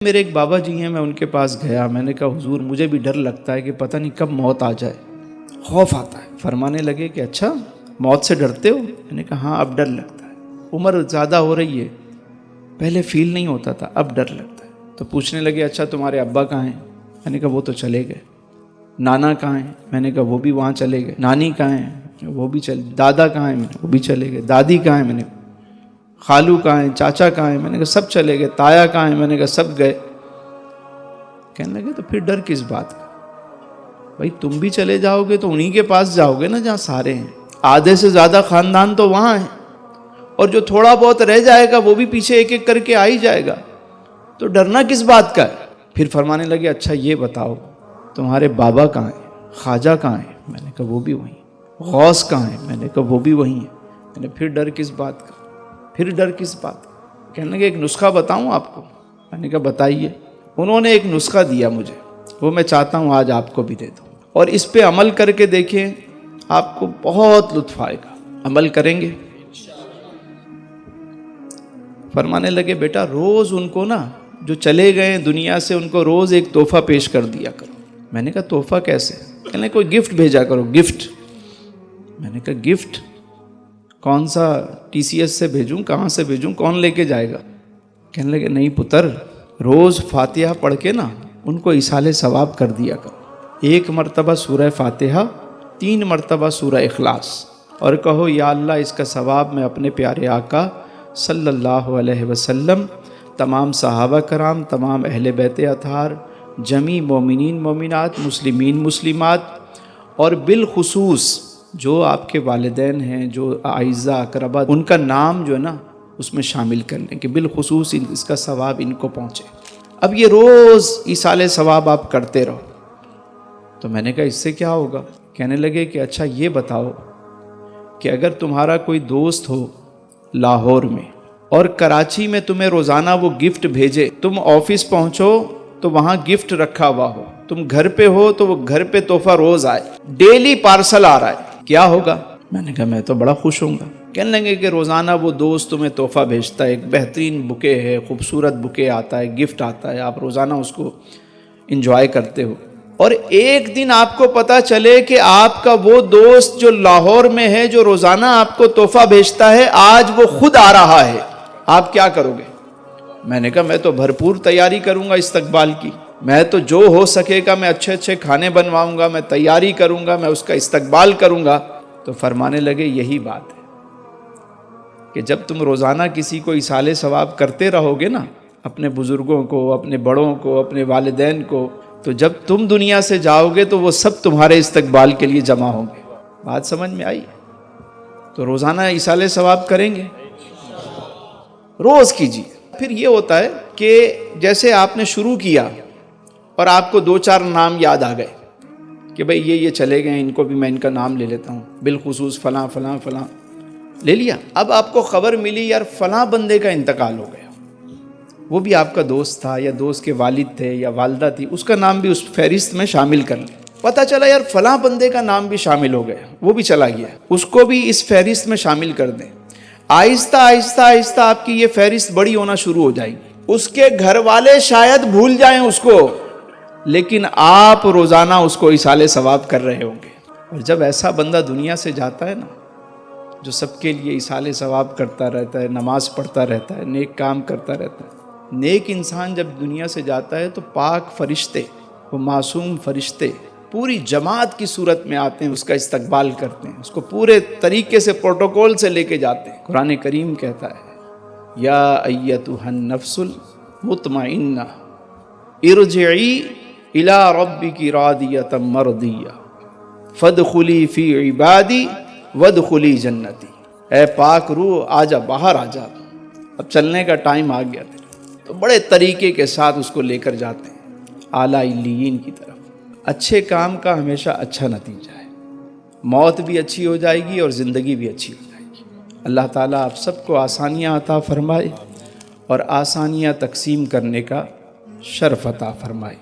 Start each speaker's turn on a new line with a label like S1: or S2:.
S1: میرے ایک بابا جی ہیں، میں ان کے پاس گیا، میں نے کہا حضور مجھے بھی ڈر لگتا ہے کہ پتہ نہیں کب موت آ جائے، خوف آتا ہے۔ فرمانے لگے کہ اچھا موت سے ڈرتے ہو؟ میں نے کہا ہاں اب ڈر لگتا ہے، عمر زیادہ ہو رہی ہے، پہلے فیل نہیں ہوتا تھا، اب ڈر لگتا ہے۔ تو پوچھنے لگے اچھا تمہارے ابا کہاں ہیں؟ میں نے کہا وہ تو چلے گئے۔ نانا کہاں ہیں؟ میں نے کہا وہ بھی وہاں چلے گئے۔ نانی کہاں ہیں؟ وہ بھی چلے۔ دادا کہاں ہیں؟ وہ بھی چلے گئے۔ دادی کہاں ہیں؟ میں نے کہا خالو کہاں ہیں؟ چاچا کہاں ہیں؟ میں نے کہا سب چلے گئے۔ تایا کہاں ہیں؟ میں نے کہا سب گئے۔ کہنے لگے تو پھر ڈر کس بات کا؟ بھائی تم بھی چلے جاؤ گے تو انہی کے پاس جاؤ گے نا جہاں سارے ہیں، آدھے سے زیادہ خاندان تو وہاں ہیں، اور جو تھوڑا بہت رہ جائے گا وہ بھی پیچھے ایک ایک کر کے آ ہی جائے گا، تو ڈرنا کس بات کا ہے؟ پھر فرمانے لگے اچھا یہ بتاؤ تمہارے بابا کہاں ہیں؟ خواجہ کہاں ہیں؟ میں نے کہا وہ بھی وہیں۔ غوث کہاں ہیں؟ میں نے کہا وہ بھی وہیں ہیں۔ میں نے پھر ڈر کس بات کا؟ پھر ڈر کس بات کا؟ کہنے لگے ایک نسخہ بتاؤں آپ کو؟ میں نے کہا بتائیے۔ انہوں نے ایک نسخہ دیا مجھے، وہ میں چاہتا ہوں آج آپ کو بھی دے دوں، اور اس پہ عمل کر کے دیکھیں، آپ کو بہت لطف آئے گا۔ عمل کریں گے؟ فرمانے لگے بیٹا روز ان کو نا جو چلے گئے دنیا سے، ان کو روز ایک تحفہ پیش کر دیا کرو۔ میں نے کہا تحفہ کیسے؟ کہنے لگے کوئی گفٹ بھیجا کرو۔ گفٹ؟ میں نے کہا گفٹ کون سا؟ ٹی سی ایس سے بھیجوں؟ کہاں سے بھیجوں؟ کون لے کے جائے گا؟ کہنے لگے نہیں پتر، روز فاتحہ پڑھ کے نا ان کو ایصال ثواب کر دیا کرو۔ 1 مرتبہ سورہ فاتحہ، 3 مرتبہ سورہ اخلاص، اور کہو یا اللہ اس کا ثواب میں اپنے پیارے آقا صلی اللہ علیہ وسلم، تمام صحابہ کرام، تمام اہل بیت اطہار، جمیع مومنین مومنات، مسلمین مسلمات، اور بالخصوص جو آپ کے والدین ہیں، جو اعزاء اقربا، ان کا نام جو ہے نا اس میں شامل کر لیں کہ بالخصوص اس کا ثواب ان کو پہنچے۔ اب یہ روز ایصال ثواب آپ کرتے رہو۔ تو میں نے کہا اس سے کیا ہوگا؟ کہنے لگے کہ اچھا یہ بتاؤ کہ اگر تمہارا کوئی دوست ہو لاہور میں اور کراچی میں تمہیں روزانہ وہ گفٹ بھیجے، تم آفس پہنچو تو وہاں گفٹ رکھا ہوا ہو، تم گھر پہ ہو تو وہ گھر پہ تحفہ روز آئے، ڈیلی پارسل آ رہا ہے، کیا ہوگا؟ میں نے کہا میں تو بڑا خوش ہوں گا۔ کہنے لگے کہ روزانہ وہ دوست تمہیں تحفہ بھیجتا ہے، ایک بہترین بکے ہے، خوبصورت بکے آتا ہے، گفٹ آتا ہے، آپ روزانہ اس کو انجوائے کرتے ہو، اور ایک دن آپ کو پتہ چلے کہ آپ کا وہ دوست جو لاہور میں ہے، جو روزانہ آپ کو تحفہ بھیجتا ہے، آج وہ خود آ رہا ہے، آپ کیا کرو گے؟ میں نے کہا میں تو بھرپور تیاری کروں گا استقبال کی، میں تو جو ہو سکے گا میں اچھے اچھے کھانے بنواؤں گا، میں تیاری کروں گا، میں اس کا استقبال کروں گا۔ تو فرمانے لگے یہی بات ہے کہ جب تم روزانہ کسی کو ایصال ثواب کرتے رہو گے نا، اپنے بزرگوں کو، اپنے بڑوں کو، اپنے والدین کو، تو جب تم دنیا سے جاؤ گے تو وہ سب تمہارے استقبال کے لیے جمع ہوں گے۔ بات سمجھ میں آئی؟ تو روزانہ ایصال ثواب کریں گے؟ روز کیجیے۔ پھر یہ ہوتا ہے کہ جیسے آپ نے شروع کیا اور آپ کو 2-4 نام یاد آ گئے کہ بھئی یہ چلے گئے، ان کو بھی میں ان کا نام لے لیتا ہوں، بالخصوص فلاں فلاں فلاں لے لیا۔ اب آپ کو خبر ملی یار فلاں بندے کا انتقال ہو گیا، وہ بھی آپ کا دوست تھا یا دوست کے والد تھے یا والدہ تھی، اس کا نام بھی اس فہرست میں شامل کر لیں۔ پتہ چلا یار فلاں بندے کا نام بھی شامل ہو گیا، وہ بھی چلا گیا، اس کو بھی اس فہرست میں شامل کر دیں۔ آہستہ آہستہ آہستہ آپ کی یہ فہرست بڑی ہونا شروع ہو جائے گی۔ اس کے گھر والے شاید بھول جائیں اس کو، لیکن آپ روزانہ اس کو ایصال ثواب کر رہے ہوں گے۔ اور جب ایسا بندہ دنیا سے جاتا ہے نا، جو سب کے لیے ایصال ثواب کرتا رہتا ہے، نماز پڑھتا رہتا ہے، نیک کام کرتا رہتا ہے، نیک انسان جب دنیا سے جاتا ہے تو پاک فرشتے، وہ معصوم فرشتے پوری جماعت کی صورت میں آتے ہیں، اس کا استقبال کرتے ہیں، اس کو پورے طریقے سے پروٹوکول سے لے کے جاتے ہیں۔ قرآن کریم کہتا ہے یا ایتھا النفس المطمئنہ ارجعی الی ربک راضیۃ مرضیہ فادخلی فی عبادی وادخلی جنتی۔ اے پاک روح آجا، باہر آجا، اب چلنے کا ٹائم آ گیا تیرا۔ تو بڑے طریقے کے ساتھ اس کو لے کر جاتے ہیں اعلیٰ علیین کی طرف۔ اچھے کام کا ہمیشہ اچھا نتیجہ ہے، موت بھی اچھی ہو جائے گی اور زندگی بھی اچھی ہو جائے گی۔ اللہ تعالیٰ آپ سب کو آسانیاں عطا فرمائے اور آسانیاں تقسیم کرنے کا شرف عطا فرمائے۔